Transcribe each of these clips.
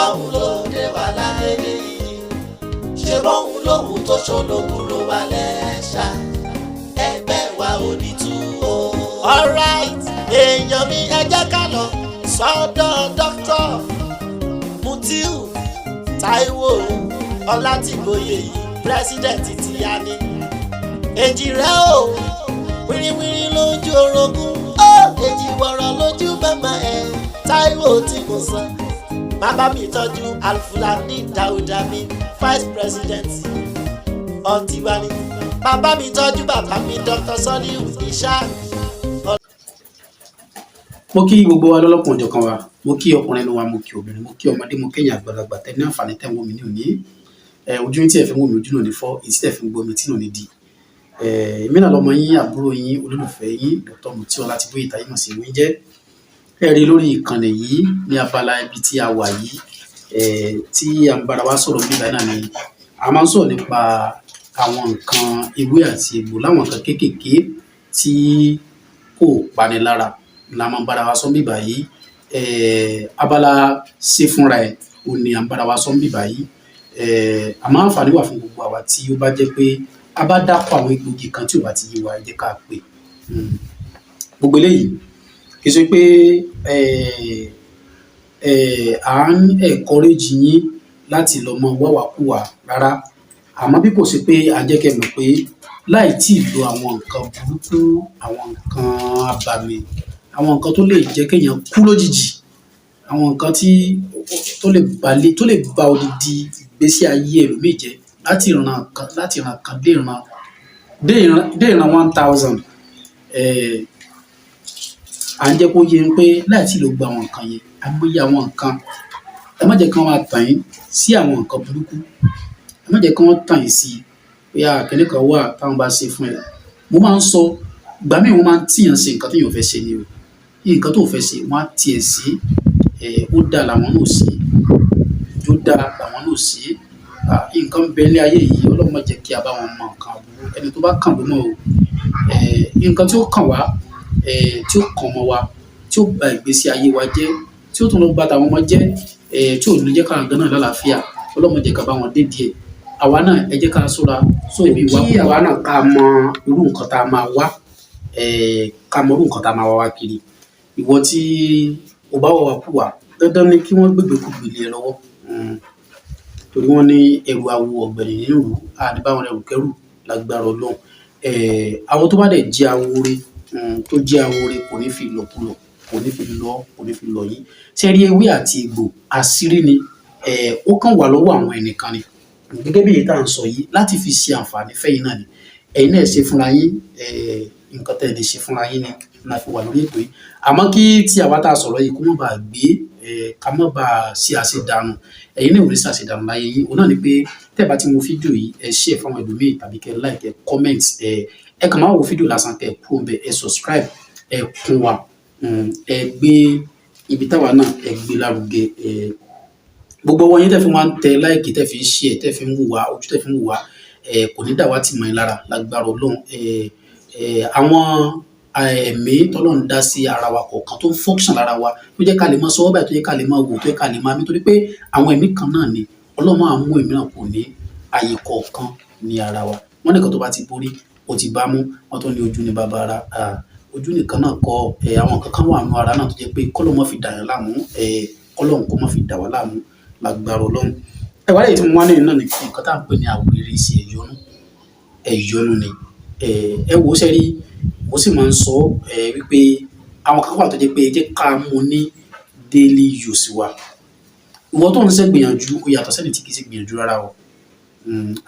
báwo ló dé wà láyé yìí ṣe bóun lòun tó ṣolókùrò wà lẹ́ṣà ẹgbẹ́ wa ò ní tú o. alright èèyàn mi ẹ jẹ́ ká lọ sọ́dọ̀ dókítà Mutiu Táíwò Ọlátìgbòye yìí pírẹsidẹ̀ntì ti yá ni èjì rẹ̀ o wíríwírí lójú orogún ó èjì wọ̀rọ̀ lójú bàbá ẹ̀ Táíwò tí mo sọ bàbá mi tọ́jú Alfulani Dáúdà mi vice president ọ̀tìwárí bàbá mi tọ́jú bàbá mi Dr. Soliu Ishaq. mo kí gbogbo wa lọ́lọ́kùn ọ̀jọ̀kan wa mo kí ọkùnrin wa mo kí obìnrin mo kí ọmọdé mo kẹ́yìn àgbàlagbà tẹ́ ní àǹfààní tẹ́ ń wò mí ní òní ojú tí ẹ fi ń wò mí ojú náà ní fọ́ èyí tí ẹ fi ń gbọ́ mi tí náà ní di èmi náà lọmọ yín àbúrò yín olólùfẹ́ yín Dr. Mutiu Ọlátìgbòye Táíwò sí ìwé jẹ́ ẹ rí lórí ìkànnì yìí ní abala ibi tí a wà yìí tí a ń bára wa sọ̀rọ̀ nígbà náà ni a máa ń sọ̀rọ̀ nípa àwọn nǹkan ewé àti egbò láwọn nǹkan kéékèèké tí kò pani lára la máa ń bára wa sọ nígbà yìí abala ṣe fúnra ẹ̀ ò ní à ń bára wa sọ nígbà yìí àmọ́ àǹfààní wà fún gbogbo àwa tí ó bá jẹ́ pé a bá dákọ̀ àwọn egbògi kan tí ò bá ti yé wa ẹ jẹ́ ká pè gbogbo eléyìí kì í ṣe pé à ń encourage yín láti lọ mọ wáwàkúwà rárá àmọ́ bí kò ṣe pé a jẹ́ kẹ́ mọ̀ pé láì tí ì lo àwọn nǹkan burúkú àwọn nǹkan abàmì àwọn nǹkan tó lè jẹ́ kéèyàn kú lójijì àwọn nǹkan tó lè ba odidi ìgbésí ayé ẹlòmíì jẹ́ láti ìran kan dé ìran 1000 à ń jẹ́ kó yé pé láì tí ì lọ gba àwọn nǹkan yẹn àmọye àwọn nǹkan ẹ má jẹ́ kí wọ́n tàn yín sí àwọn nǹkan burúkú ẹ má jẹ́ kí wọ́n tàn yín sí bóyá kíní kan wà táwọn bá ṣe fún ẹ mo máa ń sọ ìgbà míì wọ́n máa ń tíyàn ṣe nǹkan téèyàn fẹ́ ṣe ni o nǹkan tó fẹ́ ṣe wọ́n á tiẹ̀ sí ó dá làwọn náà sí ó dá làwọn náà sí nǹkan bẹ́ẹ̀ ní ayé yìí Ọlọ́run má jẹ́ kí a bá wọn mọ nǹkan àbúrò ẹni tó bá kàn ló mọ̀ o nǹkan tí ó kàn wá tí ó kàn mọ́ wa tí ó ba ìgbésí ayé wa jẹ́ tí ó tún lọ bá tàwọn ọmọ jẹ́ tí ò ní jẹ́ káwọn gan náà lálàáfíà Ọlọ́run má jẹ́ ká bá wọn dé díẹ̀ àwa náà ẹ jẹ́ ká ṣọ́ra sóòbí wa kí àwa náà ká mọ irú nǹkan tá a máa wá ká mọ irú nǹkan tá a máa wá kiri ìwọ tí o bá wà kú wa dandan ni kí wọ́n gbègbè kú gbèlè ẹ lọ́wọ́ torí wọ́n ní ẹrù awo ọ̀gbẹ̀rì nínú ìlú àdìbáwọn ẹrù kẹrù lágbára Ọlọ́run àwọn tó bá dẹ̀ jẹ́ awore tó jẹ́ awore kò ní fi lọ̀kulọ kò ní fi lọ yín sẹ́rí ewé àti egbò àṣírí ni ó kàn wà lọ́wọ́ àwọn ẹnìkan ni gẹ́gẹ́ bí èyí tá à ń sọ yìí láti fi ṣe àǹfààní fẹ́yìn náà ni ẹ̀yin náà ṣe fúnra yín nǹkan tẹ́ ẹ lè ṣe fúnra yín ni la fi wà lórí ètò yìí àmọ́ kí tí àwa tá a sọ̀rọ̀ yìí kó má bàa gbé ká má bàa ṣe àṣedànù ẹ̀yin náà ò ní ṣe àṣedànù láyé yín òun náà ni pé tẹ́ bá ti wo fídíò yìí ẹ share fáwọn ẹlòmíì tàbí kẹ́ like ẹ comment ẹ kàn máa wo fídíò lásán kẹ́ kúrò bẹ́ẹ̀ ẹ subscribe ẹ kún wa ẹ gbé ibi táwa náà ẹ gbé lárugẹ gbogbo wọn yín tẹ́ fi máa ń tẹ like tẹ́ fi ń share tẹ́ fi ń wò wá ojú tẹ́ fi ń wò wá kò ní dà wá tì mọ́ ẹ lára lágbára Ọlọ́run àwọn ẹ̀mí tọ́lọ́run dá sí ara wa kọ̀ọ̀kan tó ń function lára wa tó jẹ́ ká lè máa sọ́wọ́ báyìí tó jẹ́ ká lè máa wò tó jẹ́ ká lè máa mí torí pé àwọn ẹ̀mí kan náà ni Ọlọ́run máa mú ẹ̀mí náà kò ní ààyè kọ̀ọ̀kan ní ara wa wọ́n nìkan tó bá ti borí ó ti bá mú wọ́n tó ní ojú ní bàbá ara ojú nìkan náà kọ àwọn kankan wà nù ara náà tó jẹ́ pé kọ́lọ́run má fi dà yàn láàmú kọ́lọ́run kó má fi dà wá láàmú lágbára Ọlọ́run ẹ̀wá lẹ́yìn tí mo wá ní náà ni nǹkan tá à ń pè ní àwòrán sí ẹ̀yọ́nú ni ẹ wò ó sẹ́rí mo sì máa ń sọ wípé àwọn kan wà tó jẹ́ pé ẹ jẹ́ ká mú ní daily use wa ìwọ tó ń ṣe gbìyànjú ó yàtọ̀ sẹ́ni tí kì í ṣe gbìyànjú rárá o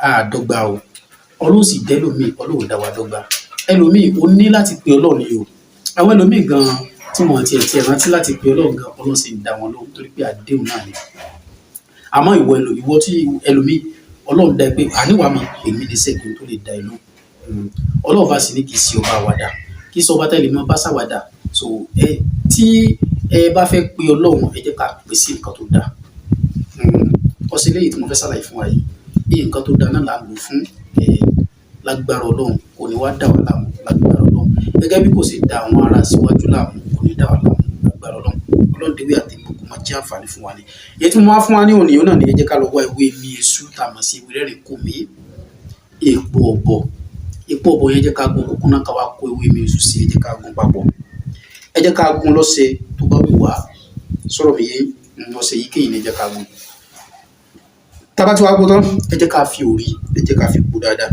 àdọ́gba o Ọlọ́run sì dẹ́lòmíì Ọlọ́run dá wa dọ́gba ẹlòmíì ó ní láti pe Ọlọ́run yìí o àwọn ẹlòmíì gan tí wọ́n tiẹ̀ rántí láti pe Ọlọ́run gan Ọlọ́run sì ń dá wọn lóhùn torí pé àdéhùn náà ni àmọ́ ìwọ tí ẹlòmíì Ọlọ́run dá pé àníwá mi èmi ní sẹ́gun tó lè dá inú Ọlọ́run bá sì ní kì í sí ọba àwàdà kì í sọ ọba tẹ́lẹ̀ mọ́ bá ṣàwàdà so tí ẹ bá fẹ́ pe Ọlọ́run ẹ jẹ́ ká pè sí nǹkan tó dáa ọ̀sẹ̀ lẹ́yìn tí mo fẹ́ ṣàlàyé fún wa yìí bí nǹkan tó dáa náà là ń lò fún lágbára Ọlọ́run kò ní wá dà wá láàmú lágbára Ọlọ́run gẹ́gẹ́ bí kò sì dá àwọn ará síwájú láàmú kò ní dà wá láàmú lágbára Ọlọ́run Ọlọ́run déwé àti ìbùkún máa jẹ́ àǹfààní fún wa ni. Èyí tí mo wá fún wa ní òní náà ni ẹ jẹ́ ká lọ wá ewé mi èṣù tá a mọ̀ sí ewé rẹ́rìn kò mí, èpo ọ̀bọ yẹn jẹ́ ká gún kókó náà ká wá kó ewé mi èṣù sí ẹ jẹ́ ká gún papọ̀. Ẹ jẹ́ ká gún lọ́sẹ̀ tó bá wù wá sọ̀rọ̀ mi yé ọ̀sẹ̀ yìí kéyìn ẹ jẹ́ ká gún. Tá bá ti wá gún tán ẹ jẹ́ ká fi òrí ẹ jẹ́ ká fi pò dáadáa.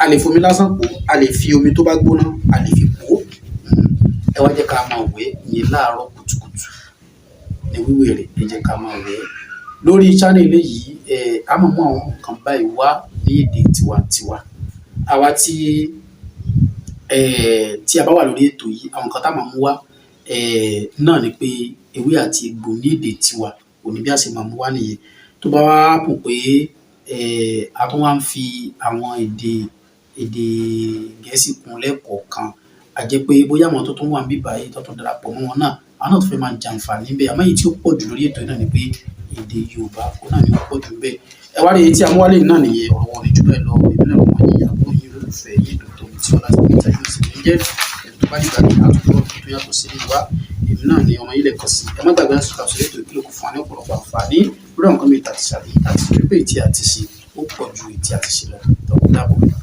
A lè fomi lásán pò, a lè fi omi tó bá gbóná a lè fi pò. Ẹ wá jẹ́ ká máa wẹ̀ ìyẹn láàárọ̀ kùtùkùtù ní wíwẹ̀ rẹ̀ ẹ jẹ́ ká máa wẹ̀. Lórí channel eléyìí a máa mú àwọn nǹkan báyìí wá ní èdè tiwantiwa. Àwa tí a bá wà lórí ètò yìí àwọn nǹkan tá a máa mú wá náà ni pé ewé àti egbò ní èdè tiwa òní bí a ṣe máa mú wá nìyẹn. Tó bá wá pò pé a tún wá ń fi àwọn èdè Gẹ̀ẹ́sì kún lẹ́ẹ̀kọ̀ọ̀kan a jẹ́ pé bóyá àwọn tó tún wà níbí báyìí tó tún darapọ̀ mọ́ wọn náà àwọn náà tó fẹ́ máa jàǹfààní níbẹ̀. Àmọ́ èyí tí ó pọ̀ jù lórí ètò náà ni pé èdè Yorùbá òun náà ni ó pọ̀ jù níbẹ̀. Ẹ wá rí èyí tí a mú wálé náà nìyẹn ọ̀rọ̀ wọn ní jù bẹ́ẹ̀ lọ èmi náà mọ̀ yín àbúrò yín olólùfẹ́ yín dòdò tí ọlá ti gbé yóò sì ní jẹ́ ẹni tó bá dìgbà ní àtúntò tó yàtọ̀ sí ní wá èmi náà ni ọmọ ilẹ̀ kan sí. Ẹ má gbàgbé láti ṣàtúnṣe ètò ìkìlọ̀ kò fún wa ní ọ̀pọ̀lọpọ̀ àǹfààní lórí àwọn kan mi tàti ṣàlàyé àti pé tí a ti ṣe ó pọ̀ ju èyí tí a ti ṣe lọ. Dàbọ̀.